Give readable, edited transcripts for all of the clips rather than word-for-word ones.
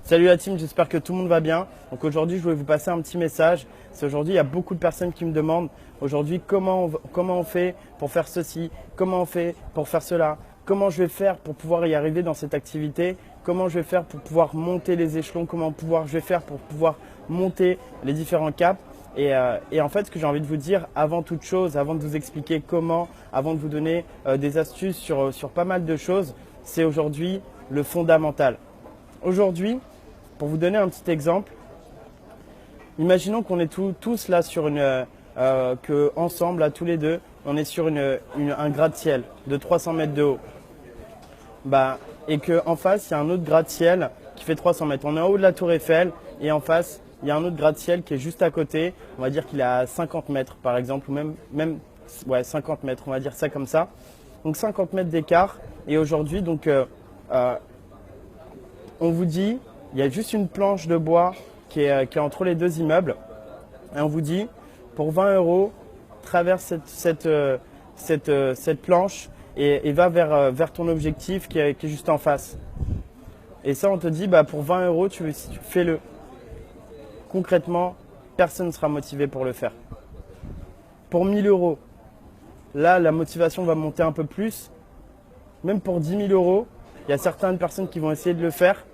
Salut la team, j'espère que tout le monde va bien. Donc aujourd'hui, je voulais vous passer un petit message. C'est aujourd'hui, il y a beaucoup de personnes qui me demandent aujourd'hui comment on fait pour faire ceci, comment on fait pour faire cela, comment je vais faire pour pouvoir y arriver dans cette activité, comment je vais faire pour pouvoir monter les échelons, je vais faire pour pouvoir monter les différents caps. Et en fait, ce que j'ai envie de vous dire, avant toute chose, avant de vous expliquer comment, avant de vous donner des astuces sur pas mal de choses, c'est aujourd'hui le fondamental. Aujourd'hui, pour vous donner un petit exemple, imaginons qu'on est tous là sur que ensemble, là tous les deux, on est sur un gratte-ciel de 300 mètres de haut. Et qu'en face, il y a un autre gratte-ciel qui fait 300 mètres. On est en haut de la tour Eiffel et en face, il y a un autre gratte-ciel qui est juste à côté. On va dire qu'il est à 50 mètres par exemple, ou même 50 mètres, on va dire ça comme ça. Donc 50 mètres d'écart. Et aujourd'hui, on vous dit, il y a juste une planche de bois qui est entre les deux immeubles. Et on vous dit, pour 20 €, traverse cette planche et va vers ton objectif qui est juste en face. Et ça, on te dit, pour 20 €, fais-le. Concrètement, personne ne sera motivé pour le faire. Pour 1000 €, là, la motivation va monter un peu plus. Même pour 10 000 €, il y a certaines personnes qui vont essayer de le faire.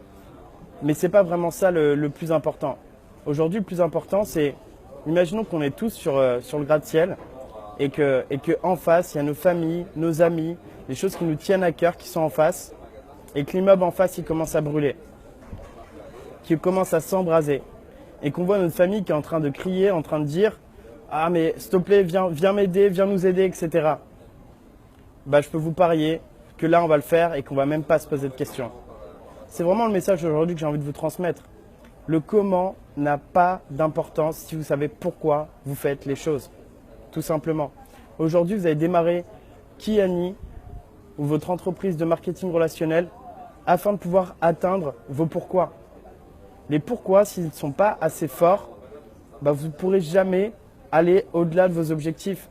Mais ce n'est pas vraiment ça le plus important. Aujourd'hui, le plus important, c'est, imaginons qu'on est tous sur le gratte-ciel et qu'en face, il y a nos familles, nos amis, les choses qui nous tiennent à cœur qui sont en face et que l'immeuble en face, il commence à brûler, qui commence à s'embraser et qu'on voit notre famille qui est en train de crier, en train de dire « Ah mais s'il te plaît, viens m'aider, viens nous aider, etc. » Je peux vous parier que là, on va le faire et qu'on ne va même pas se poser de questions. C'est vraiment le message aujourd'hui que j'ai envie de vous transmettre. Le comment n'a pas d'importance si vous savez pourquoi vous faites les choses. Tout simplement. Aujourd'hui, vous avez démarré Kiani ou votre entreprise de marketing relationnel afin de pouvoir atteindre vos pourquoi. Les pourquoi, s'ils ne sont pas assez forts, vous ne pourrez jamais aller au-delà de vos objectifs.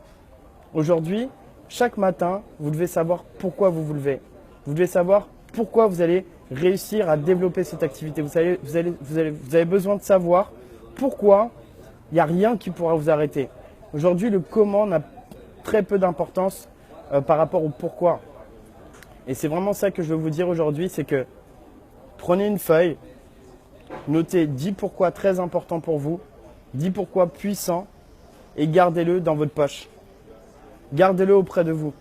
Aujourd'hui, chaque matin, vous devez savoir pourquoi vous vous levez. Vous devez savoir pourquoi vous allez réussir à développer cette activité. Vous avez besoin de savoir pourquoi il n'y a rien qui pourra vous arrêter. Aujourd'hui, le comment n'a très peu d'importance par rapport au pourquoi. Et c'est vraiment ça que je veux vous dire aujourd'hui, c'est que prenez une feuille, notez 10 pourquoi très importants pour vous, 10 pourquoi puissants et gardez-le dans votre poche. Gardez-le auprès de vous.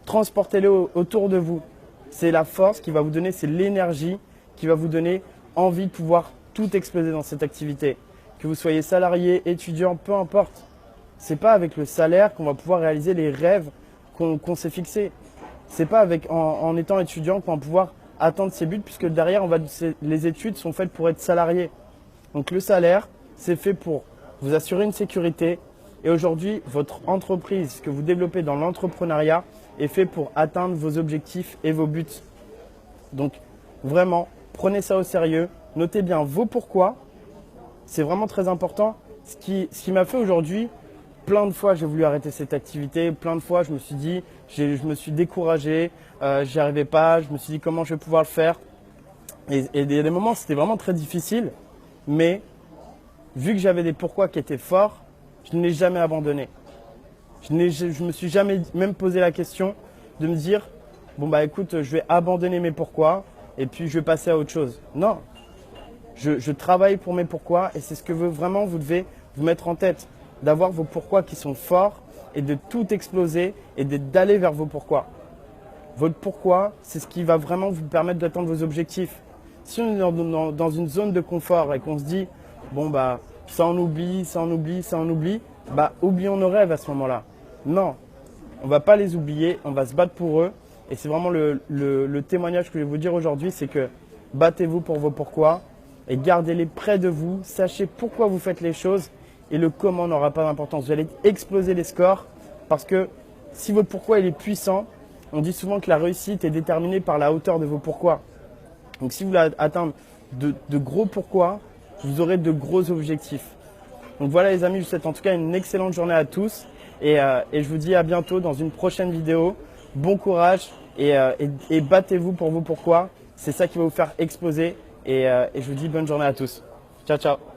Transportez-le autour de vous. C'est la force qui va vous donner, c'est l'énergie qui va vous donner envie de pouvoir tout exploser dans cette activité. Que vous soyez salarié, étudiant, peu importe. Ce n'est pas avec le salaire qu'on va pouvoir réaliser les rêves qu'on s'est fixés. Ce n'est pas en étant étudiant qu'on va pouvoir atteindre ses buts, puisque derrière, les études sont faites pour être salarié. Donc le salaire, c'est fait pour vous assurer une sécurité. Et aujourd'hui, votre entreprise que vous développez dans l'entrepreneuriat est fait pour atteindre vos objectifs et vos buts. Donc vraiment, prenez ça au sérieux. Notez bien vos pourquoi. C'est vraiment très important. Ce qui m'a fait aujourd'hui, plein de fois j'ai voulu arrêter cette activité. Plein de fois je me suis dit, je me suis découragé, j'y arrivais pas. Je me suis dit comment je vais pouvoir le faire. Et il y a des moments c'était vraiment très difficile. Mais vu que j'avais des pourquoi qui étaient forts, je ne l'ai jamais abandonné. Je me suis jamais même posé la question de me dire écoute, je vais abandonner mes pourquoi et puis je vais passer à autre chose. Non, je travaille pour mes pourquoi et c'est ce que vraiment vous devez vous mettre en tête, d'avoir vos pourquoi qui sont forts et de tout exploser et d'aller vers vos pourquoi. Votre pourquoi, c'est ce qui va vraiment vous permettre d'atteindre vos objectifs. Si on est dans une zone de confort et qu'on se dit ça on oublie, oublions nos rêves à ce moment-là. Non, on ne va pas les oublier, on va se battre pour eux. Et c'est vraiment le témoignage que je vais vous dire aujourd'hui, c'est que battez-vous pour vos pourquoi et gardez-les près de vous. Sachez pourquoi vous faites les choses et le comment n'aura pas d'importance. Vous allez exploser les scores parce que si votre pourquoi il est puissant, on dit souvent que la réussite est déterminée par la hauteur de vos pourquoi. Donc si vous voulez atteindre de gros pourquoi, vous aurez de gros objectifs. Donc voilà les amis, je vous souhaite en tout cas une excellente journée à tous et je vous dis à bientôt dans une prochaine vidéo. Bon courage et battez-vous pour vos pourquoi. C'est ça qui va vous faire exploser Et je vous dis bonne journée à tous. Ciao, ciao.